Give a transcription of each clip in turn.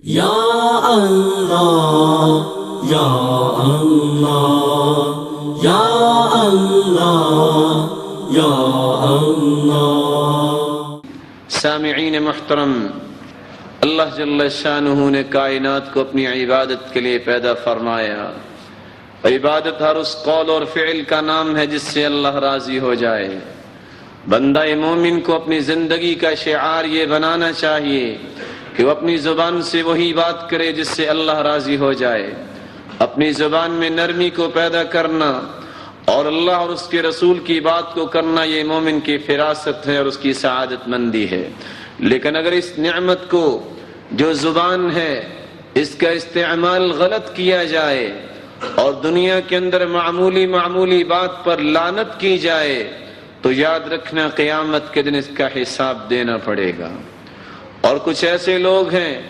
یا اللہ یا اللہ یا اللہ یا اللہ۔ سامعین محترم، اللہ جل شانہ نے کائنات کو اپنی عبادت کے لیے پیدا فرمایا۔ عبادت ہر اس قول اور فعل کا نام ہے جس سے اللہ راضی ہو جائے۔ بندہ مومن کو اپنی زندگی کا شعار یہ بنانا چاہیے کہ وہ اپنی زبان سے وہی بات کرے جس سے اللہ راضی ہو جائے۔ اپنی زبان میں نرمی کو پیدا کرنا اور اللہ اور اس کے رسول کی بات کو کرنا، یہ مومن کی فراست ہے اور اس کی سعادت مندی ہے۔ لیکن اگر اس نعمت کو جو زبان ہے اس کا استعمال غلط کیا جائے اور دنیا کے اندر معمولی بات پر لعنت کی جائے تو یاد رکھنا قیامت کے دن اس کا حساب دینا پڑے گا۔ اور کچھ ایسے لوگ ہیں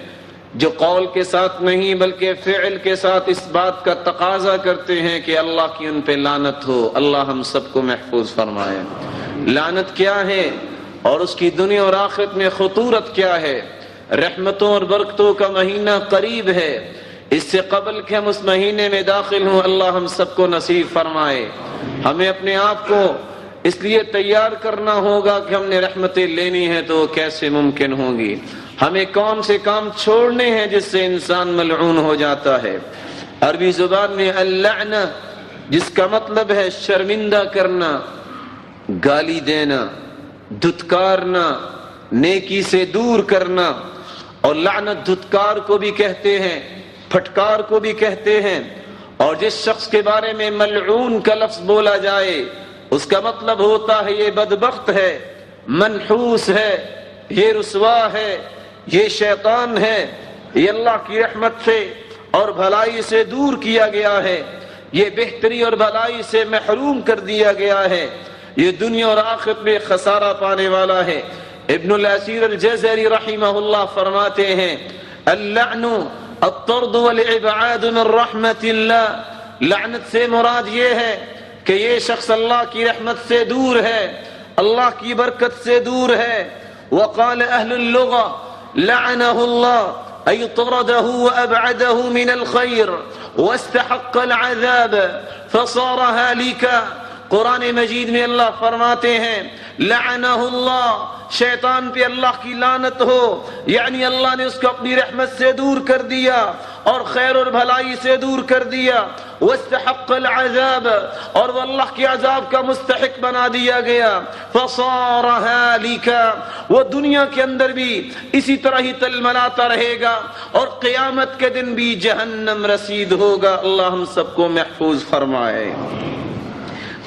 جو قول کے ساتھ نہیں بلکہ فعل کے ساتھ اس بات کا تقاضا کرتے ہیں کہ اللہ کی ان پہ لعنت ہو۔ اللہ ہم سب کو محفوظ فرمائے۔ لعنت کیا ہے اور اس کی دنیا اور آخرت میں خطورت کیا ہے؟ رحمتوں اور برکتوں کا مہینہ قریب ہے، اس سے قبل کہ ہم اس مہینے میں داخل ہوں اللہ ہم سب کو نصیب فرمائے۔ ہمیں اپنے آپ کو اس لیے تیار کرنا ہوگا کہ ہم نے رحمتیں لینی ہیں تو وہ کیسے ممکن ہوں گی۔ ہمیں کون سے کام چھوڑنے ہیں جس سے انسان ملعون ہو جاتا ہے۔ عربی زبان میں اللعنہ جس کا مطلب ہے شرمندہ کرنا، گالی دینا، دھتکارنا، نیکی سے دور کرنا، اور لعنت دھتکار کو بھی کہتے ہیں، پھٹکار کو بھی کہتے ہیں۔ اور جس شخص کے بارے میں ملعون کا لفظ بولا جائے اس کا مطلب ہوتا ہے یہ بدبخت ہے، منحوس ہے، یہ رسوا ہے، یہ شیطان ہے، یہ اللہ کی رحمت سے اور بھلائی سے دور کیا گیا ہے، یہ بہتری اور بھلائی سے محروم کر دیا گیا ہے، یہ دنیا اور آخرت میں خسارہ پانے والا ہے۔ ابن الاسیر الجزری رحمہ اللہ فرماتے ہیں اللعن الطرد والابعاد من رحمت اللہ۔ لعنت سے مراد یہ ہے کہ یہ شخص اللہ کی رحمت سے دور ہے، اللہ کی برکت سے دور ہے۔ وقال اہل اللغة لعنه الله أي طرده وأبعده من الخير واستحق العذاب فصار هالكا۔ قرآن مجید میں اللہ فرماتے ہیں لعنہ اللہ، شیطان پہ اللہ کی لعنت ہو، یعنی اللہ نے اس کو اپنی رحمت سے دور کر دیا اور خیر اور بھلائی سے دور کر دیا۔ واستحق العذاب، اور وہ اللہ کے عذاب کا مستحق بنا دیا گیا۔ فصار هالكا، وہ دنیا کے اندر بھی اسی طرح ہی تلملاتا رہے گا اور قیامت کے دن بھی جہنم رسید ہوگا۔ اللہ ہم سب کو محفوظ فرمائے۔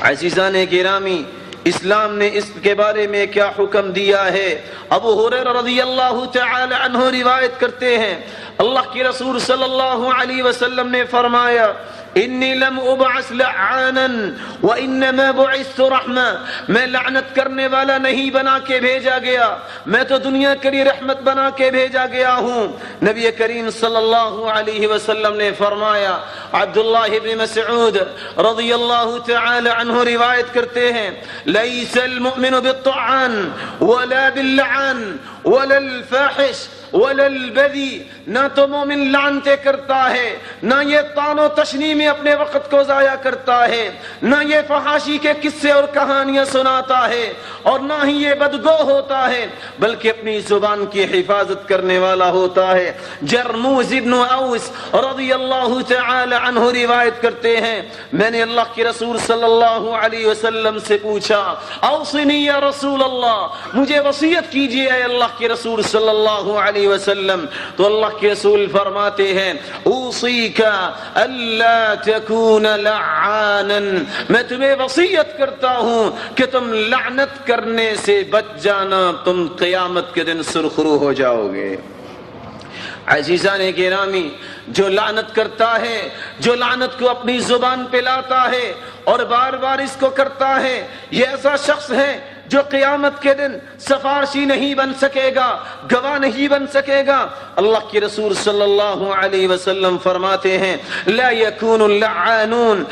عزیزان گرامی، اسلام نے اس کے بارے میں کیا حکم دیا ہے؟ ابو ہریرہ رضی اللہ تعالی عنہ روایت کرتے ہیں اللہ کے رسول صلی اللہ علیہ وسلم نے فرمایا انی لم ابعث لعانا وانما بعثت رحمہ، میں لعنت کرنے والا نہیں بنا کے بھیجا گیا، میں تو دنیا کے لیے رحمت بنا کے بھیجا گیا ہوں۔ نبی کریم صلی اللہ علیہ وسلم نے فرمایا، عبداللہ بن مسعود رضی اللہ تعالی عنہ روایت کرتے ہیں لیس المؤمن بالطعان ولا باللعان ولا الفاحش ولا البذی، نہ تو مومن لعنتیں کرتا ہے، نہ یہ طعن و تشنیع میں اپنے وقت کو ضائع کرتا ہے، نہ یہ فحاشی کے قصے اور کہانیاں سناتا ہے، اور نہ ہی یہ بدگو ہوتا ہے، بلکہ اپنی زبان کی حفاظت کرنے والا ہوتا ہے۔ جرموز ابن اوس رضی اللہ تعالی عنہ روایت کرتے ہیں میں نے اللہ کے رسول صلی اللہ علیہ وسلم سے پوچھا اوصنی یا رسول اللہ، مجھے وصیت کیجیے اے اللہ کے رسول صلی اللہ علیہ وسلم، تو اللہ کے رسول فرماتے ہیں اوصیک الا تکون لعانا، میں تمہیں وصیت کرتا ہوں کہ تم لعنت کرنے سے بچ جانا، تم قیامت کے دن سرخرو ہو جاؤ گے۔ عزیزان گرامی، جو لعنت کرتا ہے، جو لعنت کو اپنی زبان پہ لاتا ہے اور بار بار اس کو کرتا ہے، یہ ایسا شخص ہے جو قیامت کے دن سفارشی نہیں بن سکے گا، گواہ نہیں بن سکے گا۔ اللہ کے رسول صلی اللہ علیہ وسلم فرماتے ہیں لا يكون اللعانون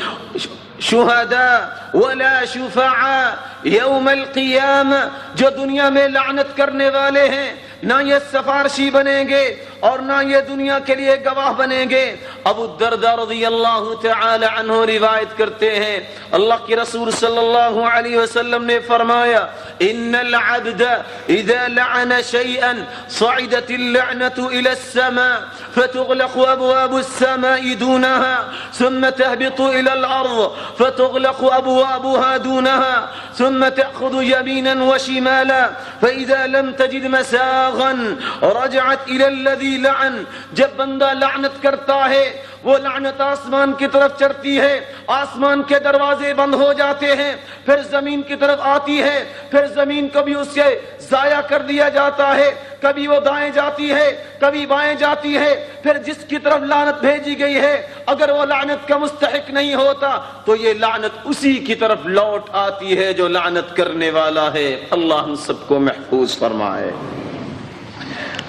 شہداء ولا شفعاء یوم القیامہ، جو دنیا میں لعنت کرنے والے ہیں نہ یہ سفارشی بنیں گے اور نہ یہ دنیا کے لیے گواہ بنیں گے۔ ابو الدرداء رضی اللہ تعالی عنہ روایت کرتے ہیں اللہ کے رسول صلی اللہ علیہ وسلم نے فرمایا ان العبد اذا لعن شيئا صعدت اللعنة الى السماء فتغلق ابواب السماء دونها ثم تهبط الى الارض فتغلق ابوابها دونها ثم تأخذ يمينا وشمالا فاذا لم تجد مساغا رجعت الى الذي لعن۔ جب بندہ لعنت کرتا ہے وہ لعنت آسمان کی طرف چڑھتی ہے، آسمان کے دروازے بند ہو جاتے ہیں، پھر زمین کی طرف آتی ہے، پھر زمین کو بھی اس سے ضائع کر دیا جاتا ہے، کبھی وہ دائیں جاتی ہے کبھی بائیں جاتی ہے، پھر جس کی طرف لعنت بھیجی گئی ہے اگر وہ لعنت کا مستحق نہیں ہوتا تو یہ لعنت اسی کی طرف لوٹ آتی ہے جو لعنت کرنے والا ہے۔ اللہ ہم سب کو محفوظ فرمائے۔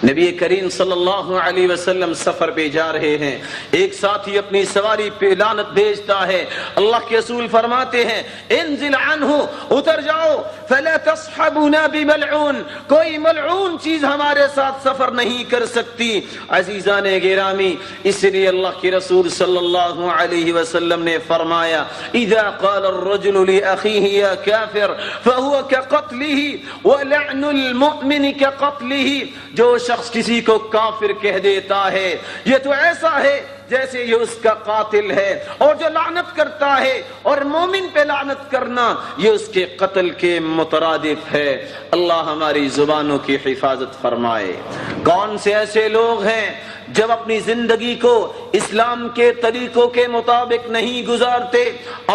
نبی کریم صلی اللہ علیہ وسلم سفر پہ جا رہے ہیں، ایک ساتھی اپنی سواری پہ لعنت بھیجتا ہے، اللہ کے رسول فرماتے ہیں انزل عنہ، اتر جاؤ، فلا تصحبنا بملعون، کوئی ملعون چیز ہمارے ساتھ سفر نہیں کر سکتی۔ عزیزان گرامی، اس لیے اللہ کے رسول صلی اللہ علیہ وسلم نے فرمایا اذا قال الرجل لاخيه يا كافر فهو كقتله ولعن المؤمن كقتله، جو شخص کسی کو کافر کہہ دیتا ہے یہ تو ایسا ہے جیسے یہ اس کا قاتل ہے، اور جو لعنت کرتا ہے اور مومن پہ لعنت کرنا یہ اس کے قتل کے مترادف ہے۔ اللہ ہماری زبانوں کی حفاظت فرمائے۔ کون سے ایسے لوگ ہیں جب اپنی زندگی کو اسلام کے طریقوں کے مطابق نہیں گزارتے،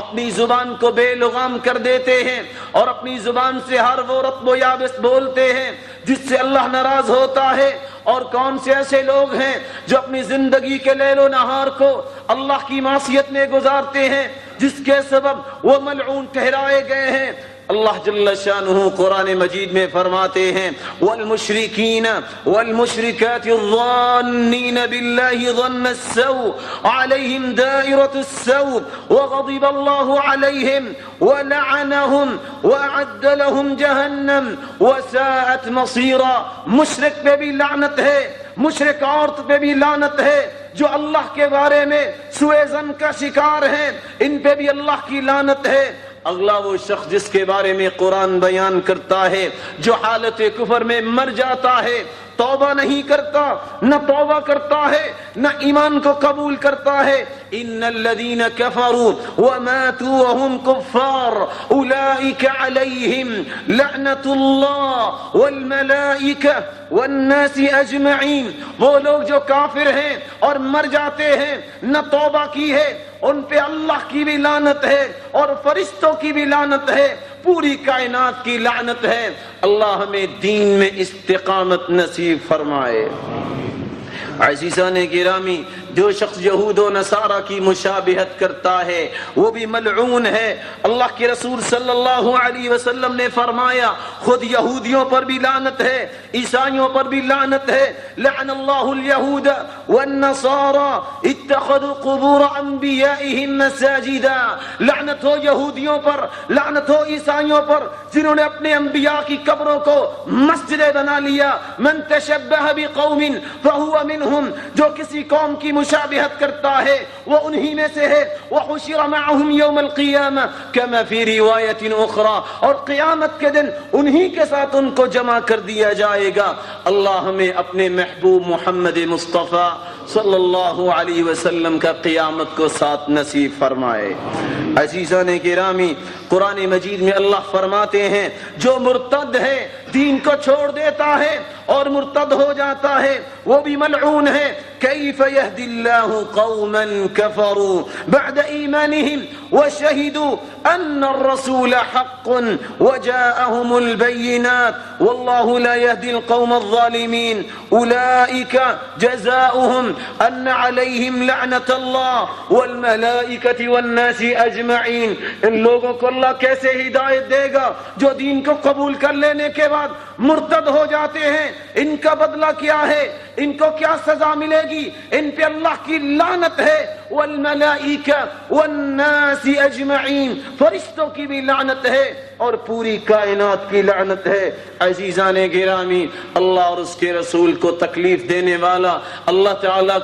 اپنی زبان کو بے لغام کر دیتے ہیں اور اپنی زبان سے ہر وہ رطب و یابس بولتے ہیں جس سے اللہ ناراض ہوتا ہے، اور کون سے ایسے لوگ ہیں جو اپنی زندگی کے لیل و نہار کو اللہ کی معصیت میں گزارتے ہیں جس کے سبب وہ ملعون ٹھہرائے گئے ہیں۔ اللہ جل شانہ قرآن مجید میں فرماتے ہیں والمشرکین والمشرکات الظانین باللہ ظن السوء علیہم دائرۃ السوء وغضب اللہ علیہم ولعنہم وأعد لهم جہنم وساءت مصیرا۔ مشرک پہ بھی لعنت ہے، مشرک عورت پہ بھی لعنت ہے، جو اللہ کے بارے میں سوء ظن کا شکار ہیں ان پہ بھی اللہ کی لعنت ہے۔ اگلا وہ شخص جس کے بارے میں قرآن بیان کرتا ہے جو حالت کفر میں مر جاتا ہے، توبہ نہیں کرتا، نہ توبہ کرتا ہے نہ ایمان کو قبول کرتا ہے۔ ان الذين كفروا وماتوا وهم كفار اولئك عليهم لعنت الله والملائكه والناس اجمعین، وہ لوگ جو کافر ہیں اور مر جاتے ہیں نہ توبہ کی ہے ان پہ اللہ کی بھی لعنت ہے اور فرشتوں کی بھی لعنت ہے، پوری کائنات کی لعنت ہے۔ اللہ ہمیں دین میں استقامت نصیب فرمائے۔ عزیزان گرامی، جو شخص یہود و نصارہ کی مشابہت کرتا ہے وہ بھی ملعون ہے۔ اللہ کے رسول صلی اللہ علیہ وسلم نے فرمایا خود یہودیوں پر بھی لعنت ہے، عیسائیوں پر بھی لعنت ہے۔ لعن اللہ الیہود والنصارى اتخذوا قبور انبیائهم مساجدا، لعنت ہو یہودیوں پر، لعنت ہو عیسائیوں پر جنہوں نے اپنے انبیاء کی قبروں کو مسجدیں بنا لیا۔ من تشبہ بقوم فهو منهم، جو کسی قوم کی مشابہت کرتا ہے وہ انہی میں سے ہے۔ وحشر معهم يوم القيامة كما في روایت اخرى، اور قیامت کے دن انہی کے ساتھ ان کو جمع کر دیا جائے گا۔ اللہ ہمیں اپنے محبوب محمد مصطفیٰ صلی اللہ علیہ وسلم کا قیامت کو ساتھ نصیب فرمائے۔ عزیزان گرامی، قرآن مجید میں اللہ فرماتے ہیں جو مرتد ہے، دین کو چھوڑ دیتا ہے اور مرتد ہو جاتا ہے وہ بھی ملعون ہے۔ کیف یہدی اللہ قوما کفروا بعد ایمانہم وشہدوا ان الرسول حق وجاءهم البینات واللہ لا یہدی القوم الظالمین اولئک جزاؤہم ان علیہم لعنت اللہ والملائکۃ والناس اجمعین۔ ان لوگوں کو اللہ کیسے ہدایت دے گا جو دین کو قبول کر لینے کے بعد مرتد ہو جاتے ہیں؟ ان کا بدلہ کیا ہے؟ ان کو کیا سزا ملے گی؟ ان پہ اللہ کی لعنت ہے والملائکہ والناس اجمعین، فرشتوں کی بھی لعنت ہے اور پوری کائنات کی لعنت ہے۔ عزیزان گرامی، اللہ اور اس کے رسول کو تکلیف دینے والا، اللہ تعالیٰ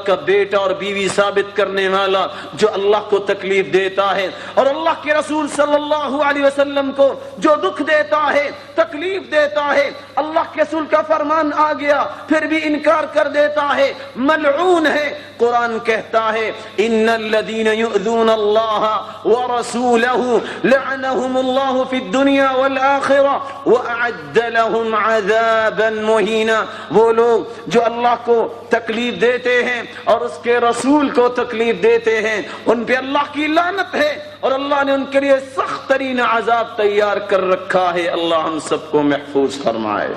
کا بیٹا اور بیوی ثابت کرنے والا جو اللہ کو تکلیف دیتا ہے اور اللہ کے رسول صلی اللہ علیہ وسلم کو جو دکھ دیتا ہے، تکلیف دیتا ہے، اللہ کے رسول کا فرمان آ گیا پھر بھی انکار کر دیتا ہے، ملعون ہے۔ قرآن کہتا ہے ان الذین یؤذون اللہ ورسولہ لعنهم اللہ فی الدنیا والآخرہ واعد لهم عذابا مہینا۔ وہ لوگ جو اللہ کو تکلیف دیتے ہیں اور اس کے رسول کو تکلیف دیتے ہیں، ان پہ اللہ کی لعنت ہے اور اللہ نے ان کے لیے سخت ترین عذاب تیار کر رکھا ہے۔ اللہ ہم سب کو محفوظ فرمائے۔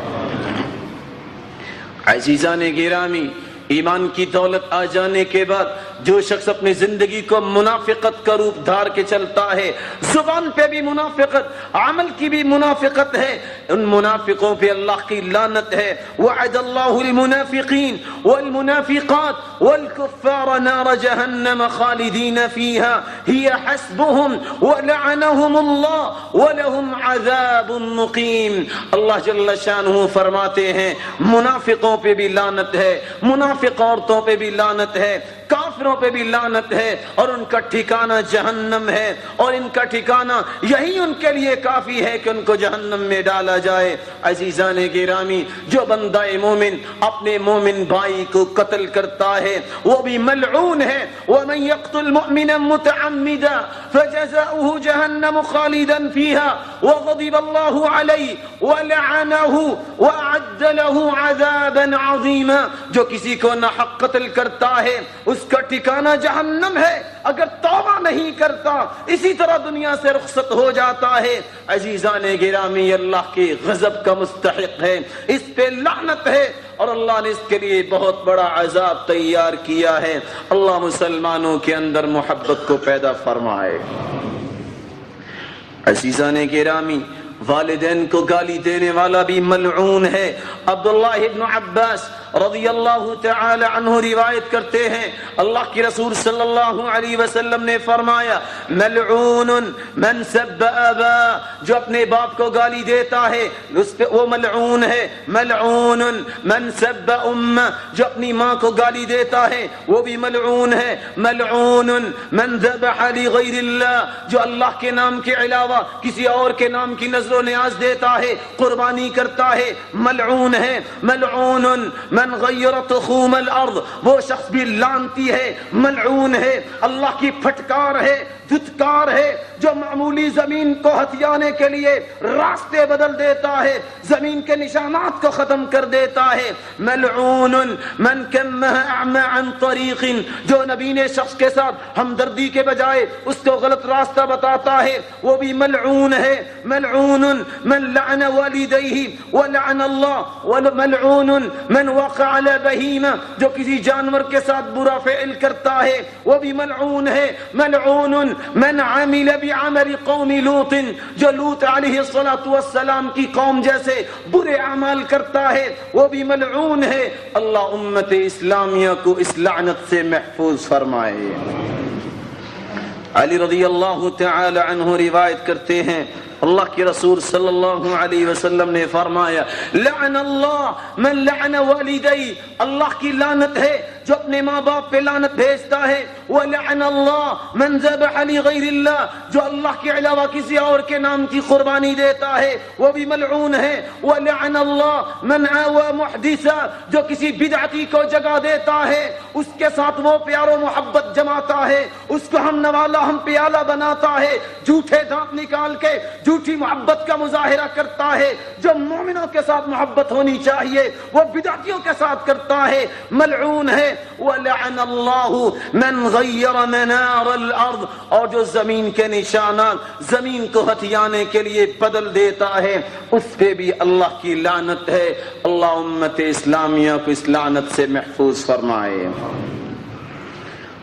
عزیزان گرامی، ایمان کی دولت آ جانے کے بعد جو شخص اپنی زندگی کو منافقت کا روپ دھار کے چلتا ہے، زبان پہ بھی منافقت، عمل کی بھی منافقت ہے، ان منافقوں پہ اللہ کی لعنت ہے۔ وعد اللہ المنافقین والمنافقات والکفار نار جہنم خالدین فیہا ہی حسبہم ولعنہم اللہ ولہم عذاب مقیم۔ اللہ جل شانہ فرماتے ہیں منافقوں پہ بھی لعنت ہے، منافق عورتوں پہ بھی لعنت ہے، کافروں پہ بھی لعنت ہے اور ان کا ٹھکانہ جہنم ہے اور ان کا ٹھکانہ یہی ان کے لیے کافی ہے کہ ان کو جہنم میں ڈالا جائے۔ عزیزان گرامی، جو بندہ مومن اپنے مومن بھائی کو قتل کرتا ہے وہ بھی ملعون ہے۔ ومن يقتل مؤمنا متعمدا فجزاؤه جهنم خالدا فيها وغضب الله عليه ولعنه واعد له عذابا عظيما۔ جو کسی کو ناحق قتل کرتا ہے اس کا ٹھکانہ جہنم ہے، اگر توبہ نہیں کرتا اسی طرح دنیا سے رخصت ہو جاتا ہے۔ عزیزان گرامی، اللہ کے غضب کا مستحق ہے، اس پہ لعنت ہے اور اللہ نے اس کے لیے بہت بڑا عذاب تیار کیا ہے۔ اللہ مسلمانوں کے اندر محبت کو پیدا فرمائے۔ عزیزان گرامی، والدین کو گالی دینے والا بھی ملعون ہے۔ عبداللہ ابن عباس رضی اللہ تعالی عنہ روایت کرتے ہیں اللہ کی رسول صلی اللہ علیہ وسلم نے فرمایا ملعون من سب ابا، جو اپنے باپ کو گالی دیتا ہے اس پہ وہ ملعون ہے۔ ملعون من سب ام، جو اپنی ماں کو گالی دیتا ہے وہ بھی ملعون ہے۔ ملعون من ذبح لغیر اللہ، جو اللہ کے نام کے علاوہ کسی اور کے نام کی نذر و نیاز دیتا ہے، قربانی کرتا ہے، ملعون ہے۔ ملعون من غیر تخوم الارض، وہ شخص بھی لعنتی ہے، ملعون ہے، اللہ کی پھٹکار ہے، دھتکار ہے، جو معمولی زمین کو ہتھیانے کے لیے راستے بدل دیتا ہے، زمین کے نشانات کو ختم کر دیتا ہے۔ ملعون من کمہ اعمى عن طریق، جو نبی نے شخص کے ساتھ ہمدردی کے بجائے اس کو غلط راستہ بتاتا ہے وہ بھی ملعون ہے۔ ملعون من لعن والدیہ ولعن اللہ، وملعون من وقع على بہیمہ، جو کسی جانور کے ساتھ برا فعل کرتا ہے وہ بھی ملعون ہے۔ ملعون من عمل بعمل قوم لوط، جو لوط علیہ السلام کی قوم جیسے برے اعمال کرتا ہے وہ بھی ملعون ہے۔ اللہ امت اسلامیہ کو اس لعنت سے محفوظ فرمائے۔ علی رضی اللہ تعالی عنہ روایت کرتے ہیں اللہ کے رسول صلی اللہ علیہ وسلم نے فرمایا لعن اللہ من لعن والدی، اللہ کی لعنت ہے جو اپنے ماں باپ پہ لعنت بھیجتا ہے۔ وَلَعَنَ اللَّهُ مَنْ ذَبَحَ لِغَيْرِ اللَّهِ، جو اللہ کے علاوہ کسی اور کے نام کی قربانی دیتا ہے وہ بھی ملعون ہے۔ وَلَعَنَ اللَّهُ مَنْ عَوَى مُحْدِثًا، جو کسی بدعتی کو جگہ دیتا ہے اس کے ساتھ وہ پیار و محبت جماتا ہے، اس کو ہم نوالا ہم پیالہ بناتا ہے، جھوٹے دانت نکال کے جھوٹی محبت کا مظاہرہ کرتا ہے۔ جو مومنوں کے ساتھ محبت ہونی چاہیے وہ بدعتیوں کے ساتھ کرتا ہے، ملعون ہے۔ وَلَعَنَ اللَّهُ مَنْ غَيَّرَ مَنَارَ الْأَرْضِ، اور جو زمین کے نشانات زمین کو ہتھیانے کے لیے بدل دیتا ہے اس پہ بھی اللہ کی لعنت ہے۔ اللہ امت اسلامیہ کو اس لعنت سے محفوظ فرمائے۔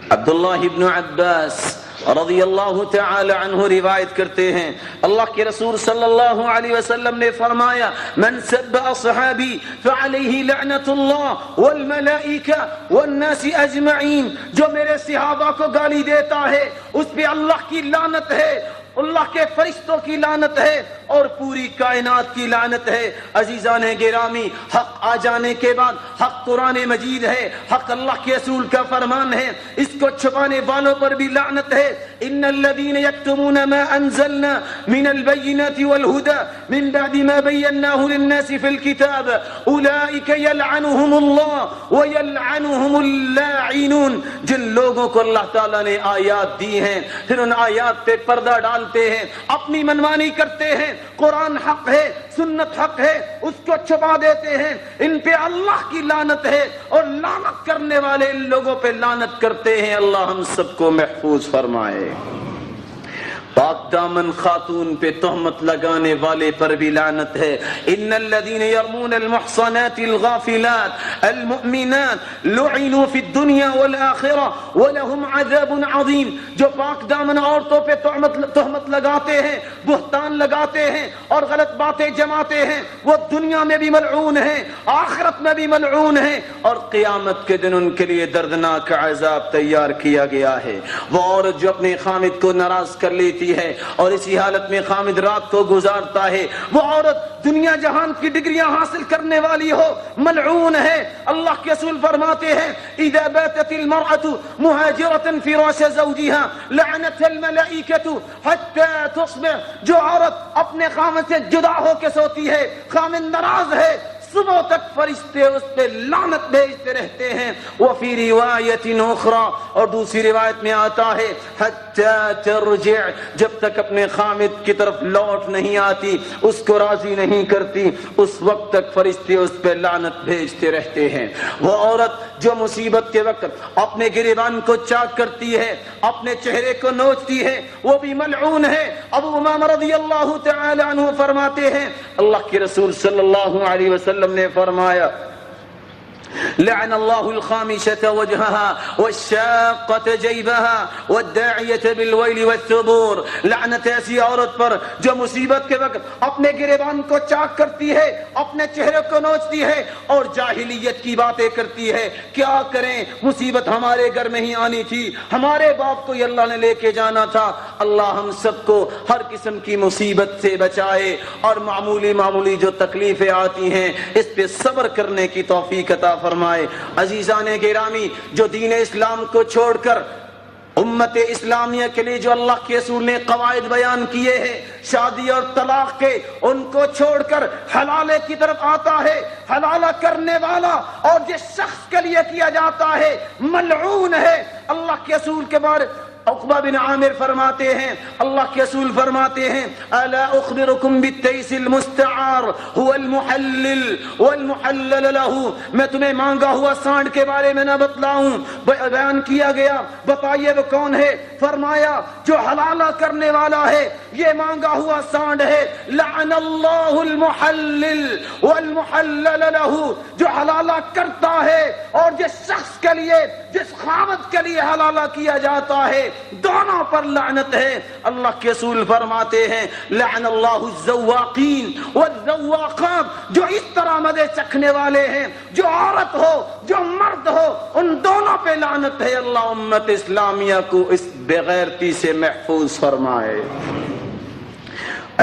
عبداللہ ابن عباس رضی اللہ تعالی عنہ روایت کرتے ہیں اللہ کے رسول صلی اللہ علیہ وسلم نے فرمایا من سب اصحابی فعلیہ لعنت اللہ والملائکہ والناس اجمعین، جو میرے صحابہ کو گالی دیتا ہے اس پہ اللہ کی لعنت ہے، اللہ کے فرشتوں کی لعنت ہے اور پوری کائنات کی لعنت ہے۔ عزیزان گرامی، حق آ جانے کے بعد حق قرآن مجید ہے، حق اللہ کے رسول کا فرمان ہے، اس کو چھپانے والوں پر بھی لعنت ہے۔ ان الذين يكتمون ما انزلنا من البينات والهدى من بعد ما بيناه للناس في الكتاب اولئك يلعنهم الله ويلعنهم اللاعنون، جن لوگوں کو اللہ تعالیٰ نے آیات دی ہیں پھر ان آیات پہ پردہ ڈالتے ہیں، اپنی منمانی کرتے ہیں، قرآن حق ہے، سنت حق ہے، اس کو چھپا دیتے ہیں، ان پہ اللہ کی لعنت ہے اور لعنت کرنے والے ان لوگوں پہ لعنت کرتے ہیں۔ اللہ ہم سب کو محفوظ فرمائے۔ پاک دامن خاتون پہ تہمت لگانے والے پر بھی لعنت ہے۔ ان الذين يرمون المحصنات الغافلات المؤمنات لعنوا في الدنيا والآخرة ولهم عذاب عظيم، جو پاک دامن عورتوں پہ تہمت لگاتے ہیں، بہتان لگاتے ہیں اور غلط باتیں جماتے ہیں، وہ دنیا میں بھی ملعون ہیں، آخرت میں بھی ملعون ہیں اور قیامت کے دن ان کے لیے دردناک عذاب تیار کیا گیا ہے۔ وہ عورت جو اپنے خامد کو ناراض کر لیتی ہے اور اسی حالت میں خامد رات کو گزارتا ہے، وہ عورت دنیا جہان کی ڈگریاں حاصل کرنے والی ہو، ملعون ہے۔ اللہ کے رسول فرماتے ہیں اذا باتت المرأة مهاجرة فراش زوجها لعنتها الملائكة حتى تصبح، جو عورت اپنے خامد سے جدا ہو کے سوتی ہے، خامد ناراض ہے، صبح تک فرشتے اس پہ لعنت بھیجتے رہتے ہیں۔ وفی روایت اخرى، اور دوسری روایت میں آتا ہے حتی ترجع، جب تک اپنے خامد کی طرف لوٹ نہیں آتی، اس کو راضی نہیں کرتی، اس وقت تک فرشتے اس پہ لعنت بھیجتے رہتے ہیں۔ وہ عورت جو مصیبت کے وقت اپنے گریبان کو چاک کرتی ہے، اپنے چہرے کو نوچتی ہے، وہ بھی ملعون ہے۔ ابو امامہ رضی اللہ تعالی عنہ فرماتے ہیں اللہ کے رسول صلی اللہ علیہ وسلم نے فرمایا لعن اللہ الخامشة وجهها والشاقة جيبها والداعية بالويل والثبور، لعنت ایسی عورت پر جو مصیبت کے وقت اپنے گریبان کو چاک کرتی ہے، اپنے چہرے کو نوچتی ہے اور جاہلیت کی باتیں کرتی ہے۔ کیا کریں، مصیبت ہمارے گھر میں ہی آنی تھی، ہمارے باپ کو یہ اللہ نے لے کے جانا تھا۔ اللہ ہم سب کو ہر قسم کی مصیبت سے بچائے اور معمولی جو تکلیفیں آتی ہیں اس پہ صبر کرنے کی توفیق عطا فرمائے۔ عزیزان گرامی، جو دین اسلام کو چھوڑ کر امت اسلامیہ کے لیے جو اللہ کے رسول نے قواعد بیان کیے ہیں شادی اور طلاق کے، ان کو چھوڑ کر حلالے کی طرف آتا ہے، حلالہ کرنے والا اور جس شخص کے لیے کیا جاتا ہے ملعون ہے۔ اللہ کے رسول کے بارے عقبہ بن عامر فرماتے ہیں، اللہ کے رسول فرماتے ہیں الا اخبرکم بالتیس المستعار هو المحلل والمحلل له، میں تمہیں مانگا ہوا سانڈ کے بارے میں نہ بتلاؤں؟ بیان کیا گیا، بتائیے وہ کون ہے؟ فرمایا جو حلالہ کرنے والا ہے، یہ مانگا ہوا سانڈ ہے۔ لعن اللہ المحلل والمحلل له، جو حلالہ کرتا ہے اور جس شخص کے لیے، جس خامد کے لیے حلالہ کیا جاتا ہے، دونوں پر لعنت ہے۔ اللہ کے رسول فرماتے ہیں لعن اللہ الزواقین والزواقات، جو اس طرح مزے چکھنے والے ہیں، جو عورت ہو جو مرد ہو، ان دونوں پہ لعنت ہے۔ اللہ امت اسلامیہ کو اس بغیرتی سے محفوظ فرمائے۔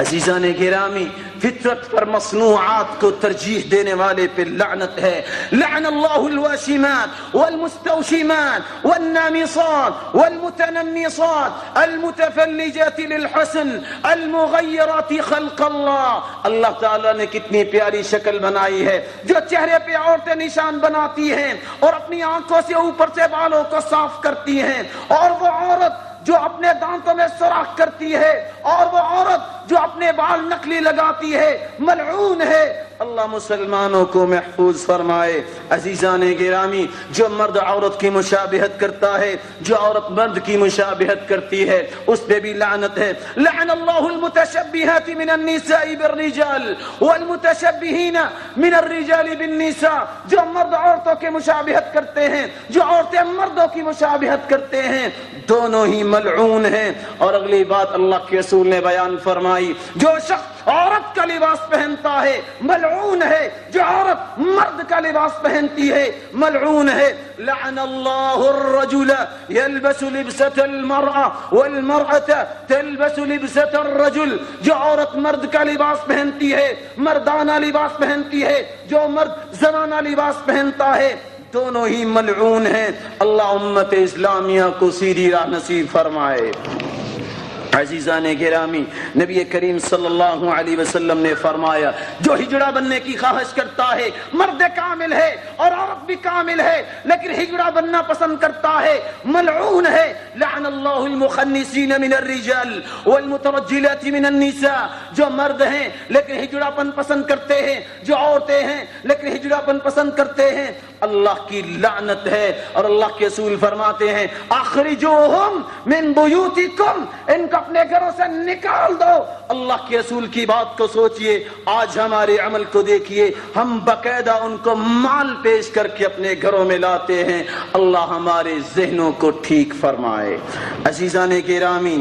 عزیزان گرامی، فطرت پر مصنوعات کو ترجیح دینے والے پہ لعنت ہے۔ لعن اللہ الواشمات والمستوشمات والنامصات والمتنمصات المتفلجات للحسن المغیرات خلق اللہ۔ اللہ تعالیٰ نے کتنی پیاری شکل بنائی ہے، جو چہرے پہ عورتیں نشان بناتی ہیں اور اپنی آنکھوں سے اوپر سے بالوں کو صاف کرتی ہیں، اور وہ عورت جو اپنے دانتوں میں سوراخ کرتی ہے، اور وہ عورت جو اپنے بال نقلی لگاتی ہے، ملعون ہے۔ اللہ مسلمانوں کو محفوظ فرمائے۔ عزیزان گرامی، جو مرد عورت کی مشابہت کرتا ہے، جو عورت مرد کی مشابہت کرتی ہے، اس پہ بھی لعنت ہے۔ لعن اللہ المتشبہات من النساء بالرجال والمتشبہین من الرجال بالنساء، جو مرد عورتوں کی مشابہت کرتے ہیں، جو عورتیں مردوں کی مشابہت کرتے ہیں، دونوں ہی ملعون ہیں۔ اور اگلی بات اللہ کے رسول نے بیان فرمائی، جو شخص عورت کا لباس پہنتا ہے ملعون ہے، جو عورت مرد کا لباس پہنتی ہے ملعون ہے۔ لعن اللہ الرجل يلبس لبسة المرأة والمرأة تلبس لبسة الرجل، جو عورت مرد کا لباس پہنتی ہے، مردانہ لباس پہنتی ہے، جو مرد زنانہ لباس پہنتا ہے، دونوں ہی ملعون ہیں۔ اللہ امت اسلامیہ کو سیدھی راہ نصیب فرمائے۔ عزیزان گرامی، نبی کریم صلی اللہ علیہ وسلم نے فرمایا، جو ہجڑا بننے کی خواہش کرتا ہے، مرد کامل ہے اور عورت بھی کامل ہے لیکن ہجڑا بننا پسند کرتا ہے، ملعون ہے۔ لعن اللہ المخنثین من الرجال والمترجلات من النساء، جو مرد ہیں لیکن ہجڑا پن پسند کرتے ہیں، جو عورتیں ہیں لیکن ہجڑا پن پسند کرتے ہیں، اللہ کی لعنت ہے۔ اور اللہ کے رسول فرماتے ہیں، اخرجوہم من بیوتکم، ان کو اپنے گھروں سے نکال دو۔ اللہ کے رسول کی بات کو سوچئے، آج ہمارے عمل کو دیکھیے، ہم باقاعدہ ان کو مال پیش کر کے اپنے گھروں میں لاتے ہیں۔ اللہ ہمارے ذہنوں کو ٹھیک فرمائے۔ عزیزان گرامی،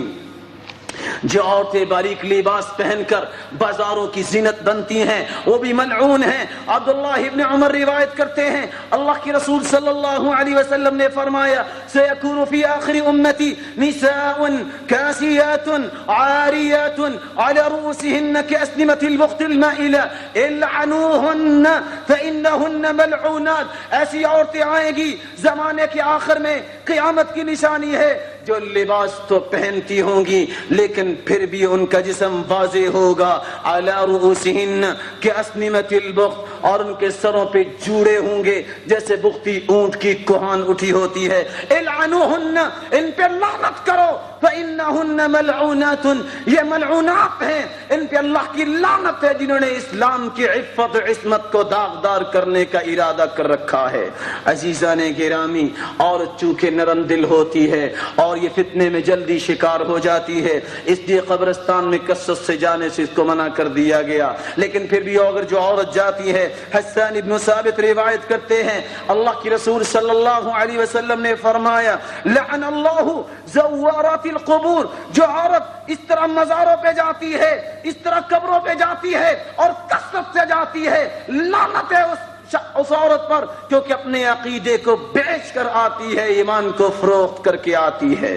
جو عورتیں باریک لباس پہن کر بازاروں کی زینت بنتی ہیں وہ بھی ملعون ہیں۔ عبداللہ ابن عمر روایت کرتے ہیں، اللہ کے رسول صلی اللہ علیہ وسلم نے فرمایا، سيكون في آخر أمتي نساء كاسيات عاريات على رؤوسهن كأسنمة البخت المائلة العنوهن فإنهن ملعونات۔ ایسی عورتیں آئیں گی زمانے کے آخر میں، قیامت کی نشانی ہے، جو لباس تو پہنتی ہوں گی لیکن پھر بھی ان کا جسم واضح ہوگا، علی رؤوسہن کأسنمۃ البخت، اور ان کے سروں پہ جوڑے ہوں گے جیسے بختی اونٹ کی کوہان اٹھی ہوتی ہے۔ العنوہن، ان پہ لعنت کرو، فإنہن ملعونات، یہ ملعونات ہیں، ان پہ اللہ کی لعنت ہے جنہوں نے اسلام کی عفت و عصمت کو داغدار کرنے کا ارادہ کر رکھا ہے۔ عزیزان گرامی، عورت چونکہ نرم دل ہوتی ہے اور یہ فتنے میں جلدی شکار ہو جاتی ہے، اس لیے قبرستان میں کثرت سے جانے سے اس کو منع کر دیا گیا، لیکن پھر بھی اگر جو عورت جاتی ہے، حسان ابن ثابت روایت کرتے ہیں، اللہ کی رسول صلی اللہ علیہ وسلم نے فرمایا، لعن اللہ زوارات القبور، جو عورت اس طرح مزاروں پہ جاتی ہے، اس طرح قبروں پہ جاتی ہے اور کثرت سے جاتی ہے، لعنت ہے اس عورت پر، کیونکہ اپنے عقیدے کو بیچ کر آتی ہے، ایمان کو فروخت کر کے آتی ہے۔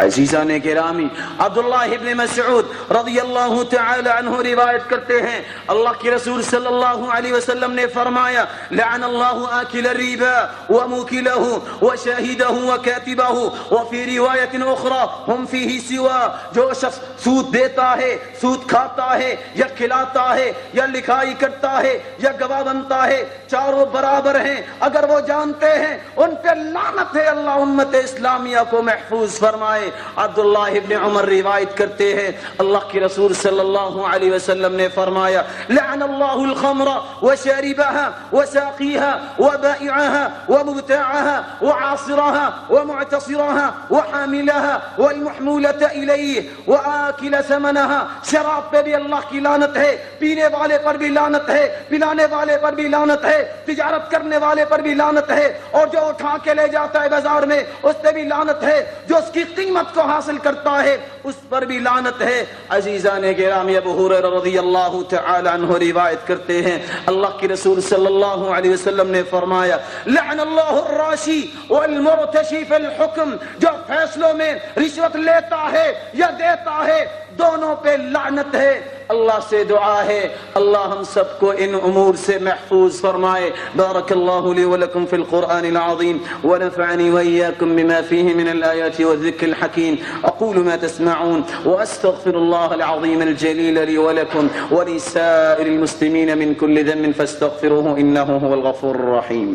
عزیزان گرامی، عبداللہ ابن مسعود رضی اللہ تعالی عنہ روایت کرتے ہیں، اللہ کے رسول صلی اللہ علیہ وسلم نے فرمایا، لعن اللہ آکل الربا وموکلہ وشاہدہ وکاتبہ وفی روایت اخرى ہم فیہ سوا، جو شخص سود دیتا ہے، سود کھاتا ہے، یا کھلاتا ہے، یا لکھائی کرتا ہے، یا گواہ بنتا ہے، چاروں برابر ہیں، اگر وہ جانتے ہیں ان پہ لعنت ہے، اللہ امت اسلامیہ کو محفوظ فرمائے۔ عبداللہ ابن عمر روایت کرتے ہیں، اللہ کی رسول صلی اللہ علیہ وسلم نے فرمایا، لعن اللہ الخمر وشاربها وساقيها وبائعها ومبتاعها وعاصرها ومعتصرها وحاملها والمحمولة إليه وآكل ثمنها، شراب پہ بھی اللہ کی لعنت ہے، پینے والے پر بھی لعنت ہے، پلانے والے پر بھی لعنت ہے، تجارت کرنے والے پر بھی لعنت ہے، اور جو اٹھا کے لے جاتا ہے بازار میں اس پہ بھی لعنت ہے، جو اس کی قیمت کو حاصل کرتا ہے اس پر بھی لعنت ہے۔ عزیزان گرامی، ابو ہریرہ رضی اللہ تعالی عنہ روایت کرتے ہیں، اللہ کی رسول صلی اللہ علیہ وسلم نے فرمایا، لعن اللہ الراشی والمرتشی فی الحکم، جو فیصلوں میں رشوت لیتا ہے یا دیتا ہے دونوں پہ لعنت ہے۔ اللہ سے دعا ہے اللہ ہم سب کو ان امور سے محفوظ فرمائے۔ بارک اللہ لی ولکم فی القرآن العظیم ونفعنی وإیاکم بما فیہ من الآیات والذکر الحکیم، اقول ما تسمعون واستغفر اللہ العظیم الجلیل لی ولکم ولسائر المسلمین من کل ذنب فاستغفروه انه هو الغفور الرحیم۔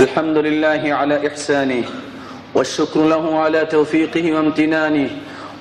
الحمد للہ علی احسانہ والشکر له على توفیقہ وامتنانہ،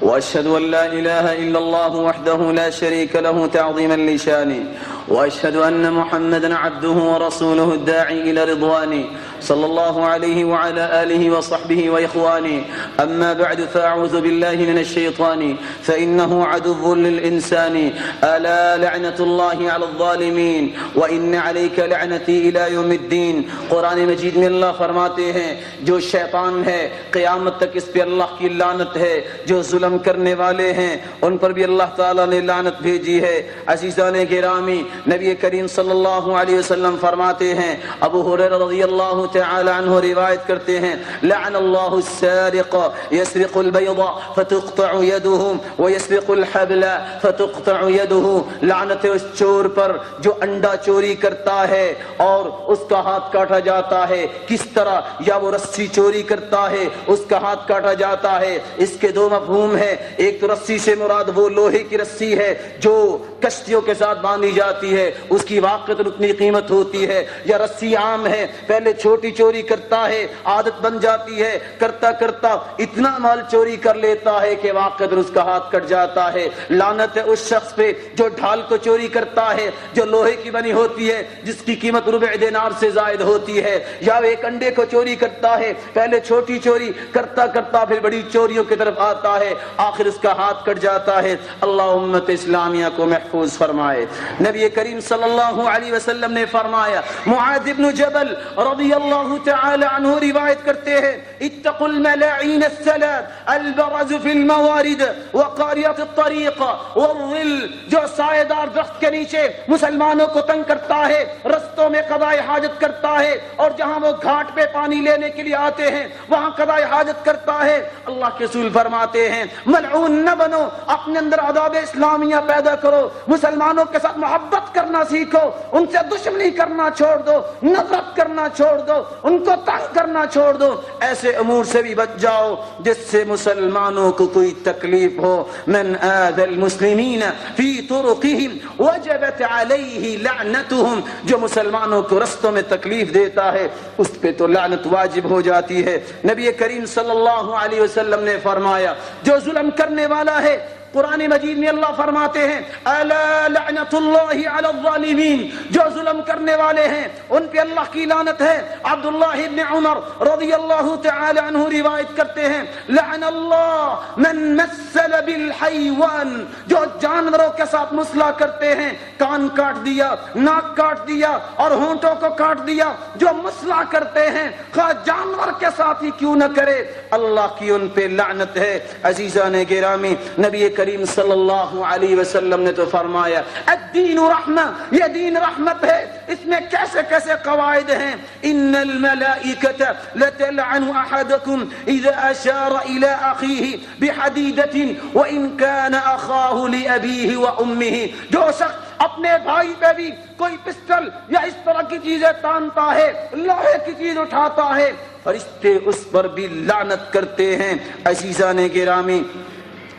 وأشهد أن لا إله إلا الله وحده لا شريك له تعظيما لشانه وأشهد أن محمدا عبده ورسوله الداعي إلى رضوانه صلى الله عليه وعلى آله وصحبه وإخوانه أما بعد فأعوذ بالله من الشيطان فإنه عدو للإنسان ألا لعنة الله على الظالمين وإن عليك لعنتي إلى يوم الدين. قرآن مجید میں اللہ فرماتے ہیں جو شیطان ہے قیامت تک اس پہ اللہ کی لعنت ہے، جو ظلم کرنے والے ہیں ان پر بھی اللہ تعالیٰ نے لعنت بھیجی ہے. عزیزان گرامی، نبی کریم صلی اللہ علیہ وسلم فرماتے ہیں، ابو ہریرہ رضی اللہ تعالی عنہ روایت کرتے ہیں، لعن اللہ السارق يسرق البيض فتقطع يده ويسرق الحبل فتقطع يده. لعنت اس چور پر جو انڈا چوری کرتا ہے اور اس کا ہاتھ کاٹا جاتا ہے. کس طرح؟ یا وہ رسی چوری کرتا ہے اس کا ہاتھ کاٹا جاتا ہے. اس کے دو مفہوم ہیں. ایک تو رسی سے مراد وہ لوہے کی رسی ہے جو کشتیوں کے ساتھ باندھی جاتی ہے، اس کی واقعتاً اتنی قیمت ہوتی ہے. یا رسی عام ہے، پہلے چھوٹی چوری کرتا ہے، عادت بن جاتی ہے، کرتا کرتا اتنا مال چوری کر لیتا ہے کہ واقعتاً اس کا ہاتھ کٹ جاتا ہے. لعنت ہے اس شخص پہ جو ڈھال کو چوری کرتا ہے جو لوہے کی بنی ہوتی ہے جس کی قیمت ربع دینار سے زائد ہوتی ہے. یا ایک انڈے کو چوری کرتا ہے، پہلے چھوٹی چوری کرتا کرتا پھر بڑی چوریوں کی طرف آتا ہے، آخر اس کا ہاتھ کٹ جاتا ہے. اللہ امت اسلامیہ کو محفوظ فرمائے. نبی کریم صلی اللہ علیہ وسلم نے فرمایا، معاذ بن جبل رضی اللہ تعالی عنہ روایت کرتے ہیں، اتقوا الملاعین الثلاث البرز فی الموارد وقاریۃ الطریق والظل. جو سایہ دار درخت کے نیچے مسلمانوں کو تنگ کرتا ہے، رستوں میں قضائے حاجت کرتا ہے، اور جہاں وہ گھاٹ پہ پانی لینے کے لیے آتے ہیں وہاں قضائے حاجت کرتا ہے. اللہ کے رسول فرماتے ہیں ملعون نہ بنو، اپنے اندر آداب اسلامیہ پیدا کرو، مسلمانوں کے ساتھ محبت کرنا سیکھو، ان سے دشمنی کرنا چھوڑ دو، نفرت کرنا چھوڑ دو، ان کو تنگ کرنا چھوڑ دو. ایسے امور سے بھی بچ جاؤ جس سے مسلمانوں کو کوئی تکلیف ہو. من آذى المسلمین فی طرقهم وجبت علیہ لعنتهم. جو مسلمانوں کو رستوں میں تکلیف دیتا ہے اس پہ تو لعنت واجب ہو جاتی ہے. نبی کریم صلی اللہ علیہ وسلم نے فرمایا جو ظلم کرنے والا ہے، قرآن مجید میں اللہ فرماتے ہیں الا لعنت اللہ علی الظالمین. جو ظلم کرنے والے ہیں ان پہ اللہ کی لعنت ہے. عبداللہ ابن عمر رضی اللہ تعالی عنہ روایت کرتے ہیں، لعن اللہ من مثل بالحیوان. جو جانوروں کے ساتھ مصلح کرتے ہیں، کان کاٹ دیا، ناک کاٹ دیا اور ہونٹوں کو کاٹ دیا، جو مصلح کرتے ہیں خواہ جانور کے ساتھ ہی کیوں نہ کرے، اللہ کی ان پہ لعنت ہے. عزیزان گرامی، نبی کریم صلی اللہ علیہ وسلم نے تو فرمایا الدین رحمہ، یہ دین رحمت ہے. اس میں کیسے کیسے قواعد ہیں. ان الملائکۃ لتلعن احدکم اذا اشار الى اخیہ بحدیدۃ وان کان اخاہ لابیہ وامہ. جو شخص اپنے بھائی پہ بھی کوئی پسٹل یا اس طرح کی چیزیں تانتا ہے، لوہے کی چیز اٹھاتا ہے، فرشتے اس پر بھی لعنت کرتے ہیں. عزیزان گرامی،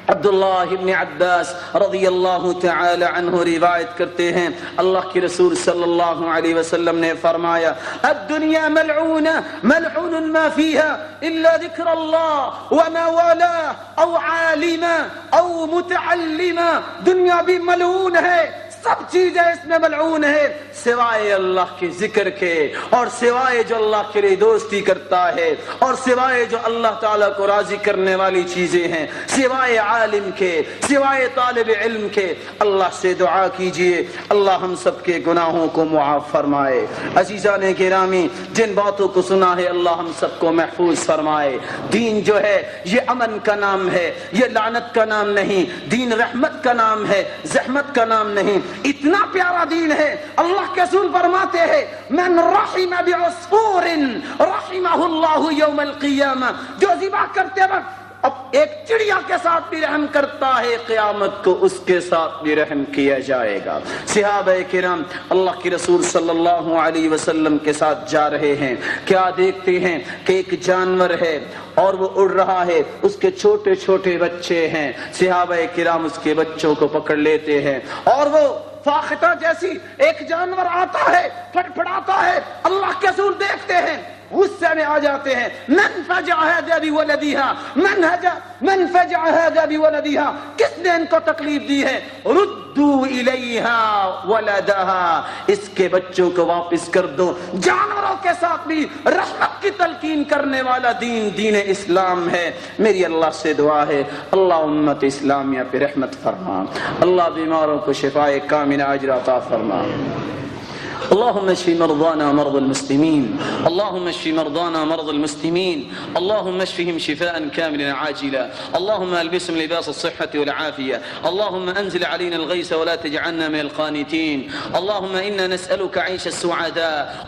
عبداللہ ابن عباس رضی اللہ تعالی عنہ روایت کرتے ہیں، اللہ کے رسول صلی اللہ علیہ وسلم نے فرمایا الدنیا ملعونہ ملعون ما فیها الا ذکر اللہ وما والا او عالما او متعلما. دنیا بھی ملعون ہے، سب چیزیں اس میں ملعون ہے سوائے اللہ کے ذکر کے، اور سوائے جو اللہ کے لیے دوستی کرتا ہے، اور سوائے جو اللہ تعالیٰ کو راضی کرنے والی چیزیں ہیں، سوائے عالم کے، سوائے طالب علم کے. اللہ سے دعا کیجئے اللہ ہم سب کے گناہوں کو معاف فرمائے. عزیزان گرامی، جن باتوں کو سنا ہے اللہ ہم سب کو محفوظ فرمائے. دین جو ہے یہ امن کا نام ہے، یہ لعنت کا نام نہیں. دین رحمت کا نام ہے، زحمت کا نام نہیں. اتنا پیارا دین ہے، اللہ کے رسول فرماتے ہیں من رحم بعصفور رحمہ اللہ یوم القیامہ. جو ذبح کرتے وقت اب ایک چڑیا کے ساتھ بھی رحم کرتا ہے، قیامت کو اس کے ساتھ بھی رحم کیا جائے گا. صحابہ کرام اللہ کے رسول صلی اللہ علیہ وسلم کے ساتھ جا رہے ہیں، کیا دیکھتے ہیں کہ ایک جانور ہے اور وہ اڑ رہا ہے، اس کے چھوٹے چھوٹے بچے ہیں. صحابہ کرام اس کے بچوں کو پکڑ لیتے ہیں اور وہ فاختہ جیسی ایک جانور آتا ہے، پھڑپھڑاتا ہے. اللہ کے رسول دیکھتے ہیں غصے میں آ جاتے ہیں. من فجع هذا بولدها من فجع هذا بولدها, کس نے ان کو تکلیف دی ہے؟ ردوا الیہا ولدها, اس کے بچوں کو واپس کر دو. جانوروں کے ساتھ بھی رحمت کی تلقین کرنے والا دین اسلام ہے. میری اللہ سے دعا ہے, اللہ امت اسلامیہ پہ رحمت فرما, اللہ بیماروں کو شفاء کاملہ اجر عطا فرما. اللهم اشف مرضانا ومرضى المسلمين, اللهم اشف مرضانا ومرضى المسلمين, اللهم اشفهم شفاء كاملا عاجلا, اللهم البسهم لباس الصحة والعافية, اللهم انزل علينا الغيث ولا تجعلنا من القانتين, اللهم انا نسألك عيش السعداء